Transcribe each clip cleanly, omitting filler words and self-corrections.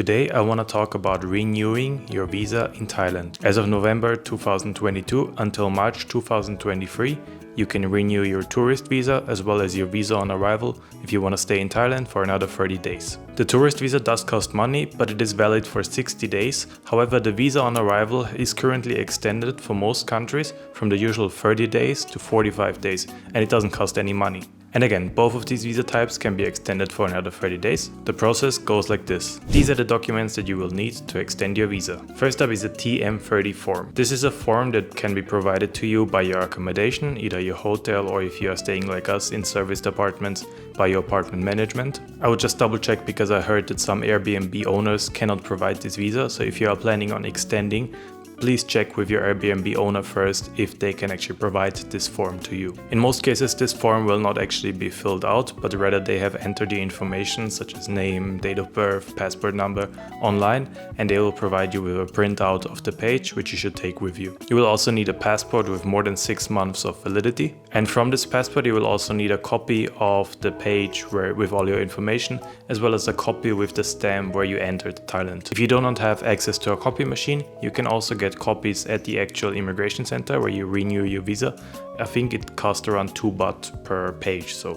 Today I want to talk about renewing your visa in Thailand. As of November 2022 until March 2023, you can renew your tourist visa as well as your visa on arrival if you want to stay in Thailand for another 30 days. The tourist visa does cost money, but it is valid for 60 days. However, the visa on arrival is currently extended for most countries from the usual 30 days to 45 days, and it doesn't cost any money. And again, both of these visa types can be extended for another 30 days. The process goes like this. These are the documents that you will need to extend your visa. First up is a TM30 form. This is a form that can be provided to you by your accommodation, either your hotel or if you are staying like us in service apartments, by your apartment management. I would just double check because I heard that some Airbnb owners cannot provide this visa, so if you are planning on extending, please check with your Airbnb owner first if they can actually provide this form to you. In most cases, this form will not actually be filled out, but rather they have entered the information such as name, date of birth, passport number online, and they will provide you with a printout of the page, which you should take with you. You will also need a passport with more than 6 months of validity. And from this passport, you will also need a copy of the page with all your information, as well as a copy with the stamp where you entered Thailand. If you do not have access to a copy machine, you can also get copies at the actual immigration center where you renew your visa. I think it costs around 2 baht per page, so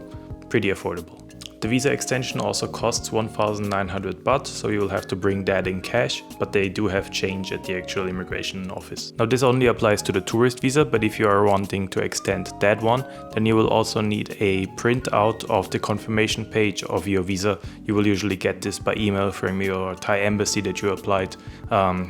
pretty affordable. The visa extension also costs 1,900 baht, so you will have to bring that in cash, but they do have change at the actual immigration office. Now this only applies to the tourist visa, but if you are wanting to extend that one, then you will also need a printout of the confirmation page of your visa. You will usually get this by email from your Thai embassy that you applied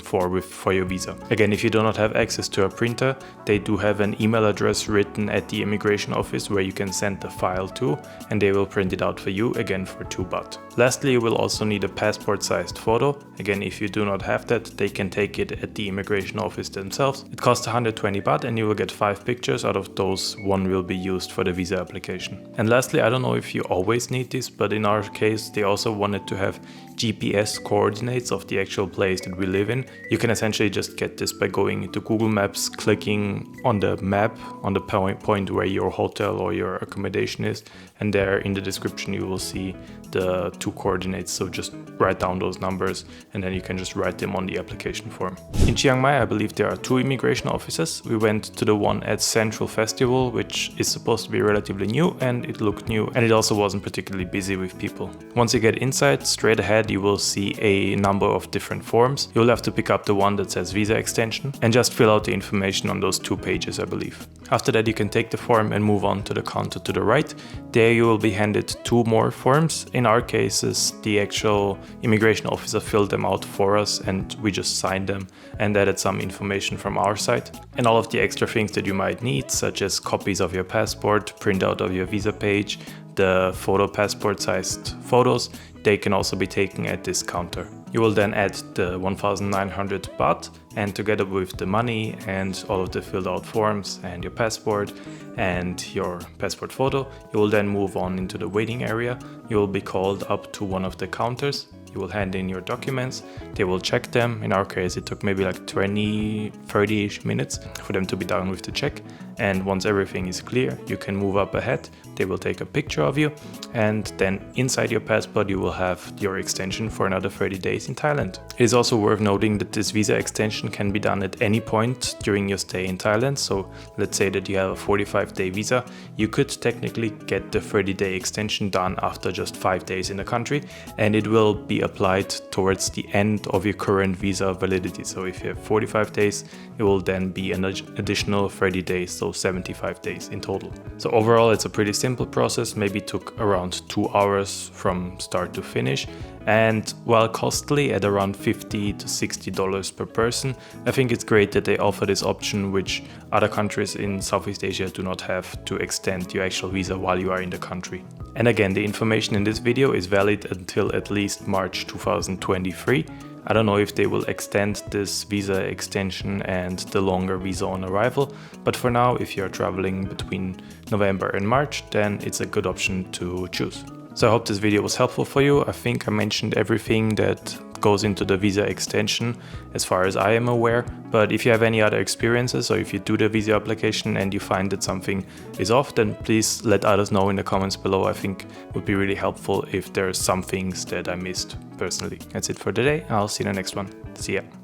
for your visa. Again, if you do not have access to a printer, they do have an email address written at the immigration office where you can send the file to, and they will print it out for you, again for 2 baht. Lastly, you will also need a passport-sized photo. Again, if you do not have that, they can take it at the immigration office themselves. It costs 120 baht and you will get 5 pictures. Out of those, 1 will be used for the visa application. And lastly, I don't know if you always need this, but in our case, they also wanted to have GPS coordinates of the actual place that we live in. You can essentially just get this by going into Google Maps, clicking on the map on the point where your hotel or your accommodation is, and there in the description you will see the 2 coordinates, so just write down those numbers and then you can just write them on the application form. In Chiang Mai, I believe there are 2 immigration offices. We went to the one at Central Festival, which is supposed to be relatively new, and it looked new, and it also wasn't particularly busy with people. Once you get inside, straight ahead you will see a number of different forms. You'll have to pick up the one that says visa extension and just fill out the information on those 2 pages, I believe. After that, you can take the form and move on to the counter to the right. There you will be handed 2 more forms. In our cases, the actual immigration officer filled them out for us and we just signed them and added some information from our side. And all of the extra things that you might need, such as copies of your passport, printout of your visa page, the photo passport-sized photos, they can also be taken at this counter. You will then add the 1,900 baht, and together with the money and all of the filled out forms and your passport and your passport photo, you will then move on into the waiting area. You will be called up to one of the counters. You will hand in your documents, they will check them. In our case, it took maybe like 30-ish minutes for them to be done with the check. And once everything is clear, you can move up ahead. They will take a picture of you, and then inside your passport, you will have your extension for another 30 days in Thailand. It is also worth noting that this visa extension can be done at any point during your stay in Thailand. So let's say that you have a 45-day visa, you could technically get the 30-day extension done after just 5 days in the country, and it will be applied towards the end of your current visa validity. So if you have 45 days, it will then be an additional 30 days, so 75 days in total. So overall, it's a pretty simple process. Maybe took around 2 hours from start to finish. And while costly at around $50 to $60 per person, I think it's great that they offer this option, which other countries in Southeast Asia do not have, to extend your actual visa while you are in the country. And again, the information in this video is valid until at least March 2023. I don't know if they will extend this visa extension and the longer visa on arrival, but for now, if you're traveling between November and March, then it's a good option to choose. So I hope this video was helpful for you. I think I mentioned everything that goes into the visa extension as far as I am aware. But if you have any other experiences, or if you do the visa application and you find that something is off, then please let others know in the comments below. I think it would be really helpful if there's some things that I missed personally. That's it for today. I'll see you in the next one. See ya.